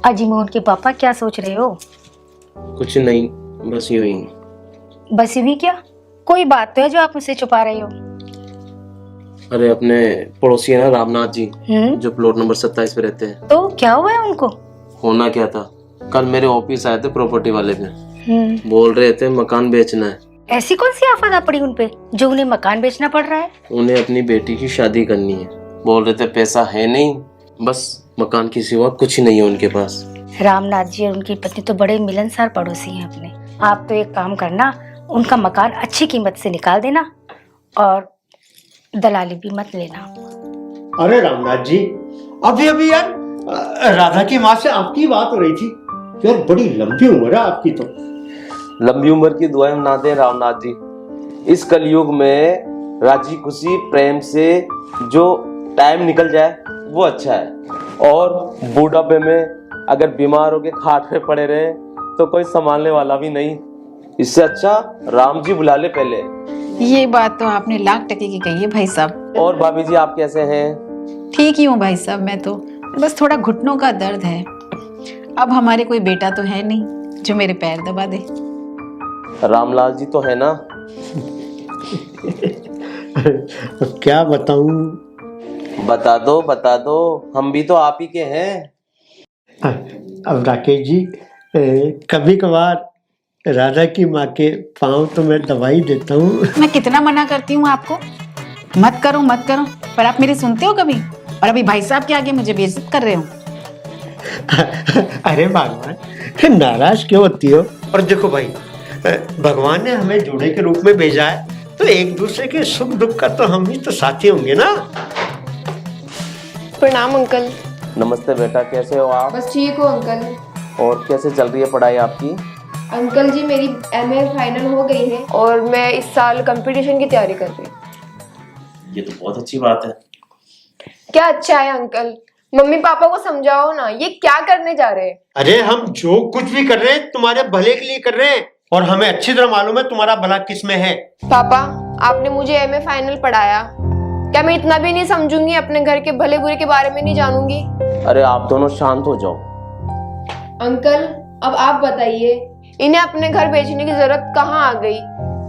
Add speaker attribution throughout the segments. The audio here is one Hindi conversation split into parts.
Speaker 1: अजी मोहन के पापा, क्या सोच रहे हो?
Speaker 2: कुछ नहीं, बस यूं ही।
Speaker 1: बस यूं ही क्या? कोई बात तो है जो आप मुझसे छुपा रहे हो?
Speaker 2: अरे अपने पड़ोसी है ना रामनाथ जी, जो प्लॉट नंबर 27 पे रहते हैं।
Speaker 1: तो क्या हुआ है उनको?
Speaker 2: होना क्या था, कल मेरे ऑफिस आए थे प्रॉपर्टी वाले पे। बोल रहे थे मकान बेचना है।
Speaker 1: ऐसी कौन सी आफत आ पड़ी उन पे जो उन्हें मकान बेचना पड़ रहा है?
Speaker 2: उन्हें अपनी बेटी की शादी करनी है। बोल रहे थे पैसा है नहीं, बस मकान के सिवा कुछ नहीं है उनके पास।
Speaker 1: रामनाथ जी और उनकी पत्नी तो बड़े मिलनसार पड़ोसी हैं अपने। आप तो एक काम करना, उनका मकान अच्छी कीमत से निकाल देना और दलाली भी मत लेना।
Speaker 3: अरे रामनाथ जी, अभी यार राधा की माँ से आपकी बात हो रही थी यार। बड़ी लंबी उम्र है आपकी तो।
Speaker 2: लंबी उम्र की दुआएं ना दें रामनाथ जी। इस कलयुग में राजी खुशी प्रेम से जो टाइम निकल जाए वो अच्छा है। और बूढ़ापे में अगर बीमार होके खाट पे पड़े रहे तो कोई संभालने वाला भी नहीं। इससे अच्छा राम जी बुला ले पहले।
Speaker 4: ये बात तो आपने लाख टके की कही है भाई साहब।
Speaker 2: और भाभी जी आप कैसे हैं?
Speaker 4: ठीक ही हूँ भाई साहब, मैं तो बस थोड़ा घुटनों का दर्द है। अब हमारे कोई बेटा तो है नहीं जो मेरे पैर दबा दे।
Speaker 2: रामलाल जी तो है ना।
Speaker 3: क्या बताऊं?
Speaker 2: बता दो, हम भी तो आप ही के हैं।
Speaker 3: अब राकेश जी, कभी कभार राधा की माँ के पाँव तो मैं दवाई देता हूँ।
Speaker 4: मैं कितना मना करती हूँ आपको, मत करो, पर आप मेरी सुनते हो कभी? और अभी भाई साहब के आगे मुझे बेइज्जत कर रहे हो।
Speaker 3: अरे भगवान, नाराज क्यों होती हो? और देखो भाई, भगवान ने हमें जोड़े के रूप में भेजा है तो एक दूसरे के सुख दुख का तो हम ही तो साथी होंगे ना।
Speaker 5: प्रणाम अंकल।
Speaker 2: नमस्ते बेटा, कैसे हो आप?
Speaker 5: बस ठीक हो अंकल।
Speaker 2: और कैसे चल रही है पढ़ाई आपकी?
Speaker 5: अंकल जी, मेरी एमए फाइनल हो गई है और मैं इस साल कंपटीशन की तैयारी कर रही हूँ।
Speaker 2: ये तो बहुत अच्छी बात है।
Speaker 5: क्या अच्छा है अंकल? मम्मी पापा को समझाओ ना, ये क्या करने जा रहे हैं?
Speaker 3: अरे हम जो कुछ भी कर रहे हैं तुम्हारे भले के लिए कर रहे हैं और हमें अच्छी तरह मालूम है तुम्हारा भला किस में है।
Speaker 5: पापा, आपने मुझे एमए फाइनल पढ़ाया, क्या मैं इतना भी नहीं समझूंगी? अपने घर के भले बुरे के बारे में नहीं जानूंगी?
Speaker 2: अरे आप दोनों शांत हो जाओ।
Speaker 5: अंकल, अब आप बताइए, इन्हें अपने घर बेचने की जरूरत कहाँ आ गई?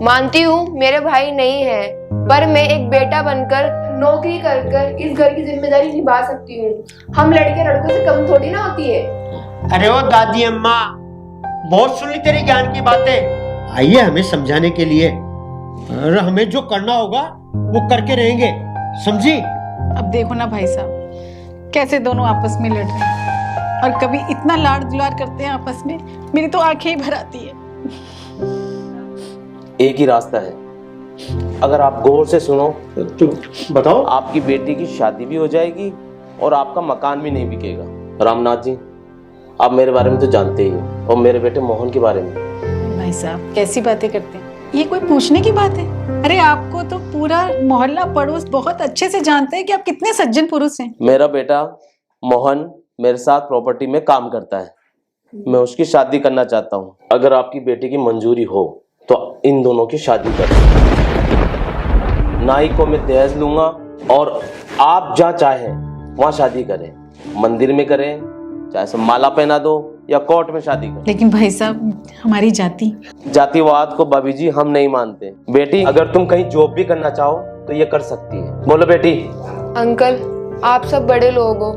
Speaker 5: मानती हूँ मेरे भाई नहीं है, पर मैं एक बेटा बनकर नौकरी कर इस घर की जिम्मेदारी निभा सकती हूँ। हम लड़कों से कम थोड़ी ना होती है।
Speaker 3: अरे ओ दादी अम्मा, बहुत सुन ली तेरी ज्ञान की बातें। आइए हमें समझाने के लिए, और हमें जो करना होगा वो करके रहेंगे, समझी?
Speaker 4: अब देखो ना भाई साहब, कैसे दोनों आपस में लड़ रहे हैं और कभी इतना लाड़ दुलार करते हैं आपस में, मेरी तो आंखें ही भर आती है।
Speaker 2: एक ही रास्ता है, अगर आप गौर से सुनो
Speaker 3: तो बताओ।
Speaker 2: आपकी बेटी की शादी भी हो जाएगी और आपका मकान भी नहीं बिकेगा। रामनाथ जी, आप मेरे बारे में तो जानते ही हो और मेरे बेटे मोहन के बारे में।
Speaker 4: भाई साहब कैसी बातें करते हैं, ये कोई पूछने की बात है? अरे आपको तो पूरा मोहल्ला पड़ोस बहुत अच्छे से जानते हैं कि आप कितने सज्जन पुरुष हैं।
Speaker 2: मेरा बेटा मोहन मेरे साथ प्रॉपर्टी में काम करता है, मैं उसकी शादी करना चाहता हूँ। अगर आपकी बेटी की मंजूरी हो तो इन दोनों की शादी करें। नाई को मैं दहेज लूंगा और आप जहाँ चाहे वहाँ शादी करें, मंदिर में करें, चाहे सब माला पहना दो या कोर्ट में शादी करें।
Speaker 4: लेकिन भाई साहब, हमारी
Speaker 2: जातिवाद को भाभी जी हम नहीं मानते। बेटी, अगर तुम कहीं जॉब भी करना चाहो तो ये कर सकती है। बोलो बेटी।
Speaker 5: अंकल, आप सब बड़े लोग हो,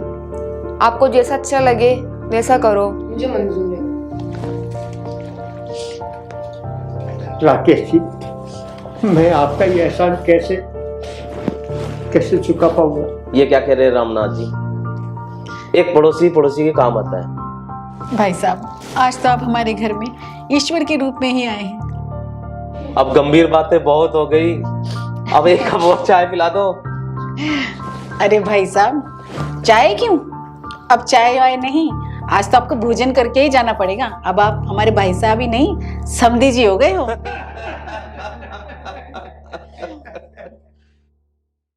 Speaker 5: आपको जैसा अच्छा लगे वैसा करो, मुझे मंजूर है।
Speaker 3: राकेश जी, मैं आपका ये एहसान कैसे चुका पाऊंगा?
Speaker 2: ये क्या कह रहे हैं रामनाथ जी, एक पड़ोसी के काम आता है।
Speaker 4: भाई साहब, आज तो आप हमारे घर में ईश्वर के रूप में ही आए हैं।
Speaker 2: अब गंभीर बातें बहुत हो गई, अब एक कप और चाय पिला दो।
Speaker 4: अरे भाई साहब, चाय क्यों? अब चाय वाय नहीं, आज तो आपको भोजन करके ही जाना पड़ेगा। अब आप हमारे भाई साहब ही नहीं, समधी जी हो गए हो।